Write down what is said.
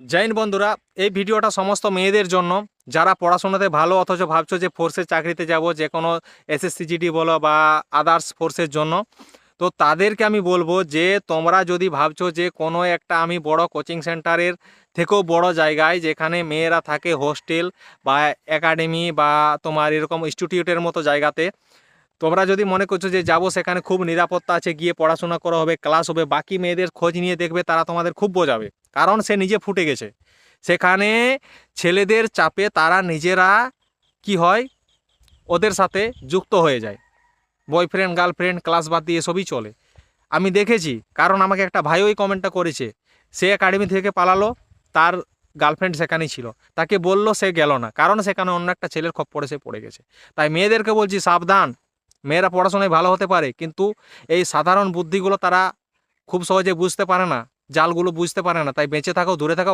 জৈন বন্ধুরা, এই ভিডিওটা সমস্ত মেয়েদের জন্য যারা পড়াশোনাতে ভালো অথচ ভাবছো যে ফোর্সের চাকরিতে যাব, যে কোনো এসএসসিজিডি বলো বা আদার্স ফোর্সের জন্য। তো তাদেরকে আমি বলবো যে তোমরা যদি ভাবছো যে কোনো একটা আমি বড় কোচিং সেন্টারের থেকেও বড় জায়গায় যেখানে মেয়েরা থাকে, হোস্টেল বা একাডেমি বা তোমার এরকম ইনস্টিটিউটের মতো জায়গাতে, তোমরা যদি মনে করছো যে যাবো সেখানে খুব নিরাপত্তা আছে, গিয়ে পড়াশোনা করা হবে, ক্লাস হবে, বাকি মেয়েদের খোঁজ নিয়ে দেখবে, তারা তোমাদের খুব বোঝাবে। কারণ সে নিজে ফুটে গেছে সেখানে। ছেলেদের চাপে তারা নিজেরা কি হয়, ওদের সাথে যুক্ত হয়ে যায়। বয়ফ্রেন্ড গার্লফ্রেন্ড ক্লাস বাদ দিয়ে এসবই চলে। আমি দেখেছি, কারণ আমাকে একটা ভাই ওই কমেন্টটা করেছে। সে একাডেমি থেকে পালালো, তার গার্লফ্রেন্ড সেখানেই ছিল, তাকে বললো, সে গেল না, কারণ সেখানে অন্য একটা ছেলের খপ্পরে সে পড়ে গেছে। তাই মেয়েদেরকে বলছি সাবধান। মেয়েরা পড়াশোনায় ভালো হতে পারে, কিন্তু এই সাধারণ বুদ্ধিগুলো তারা খুব সহজে বুঝতে পারে না, জালগুলো বুঝতে পারে না। তাই বেঁচে থাকো, দূরে থাকো।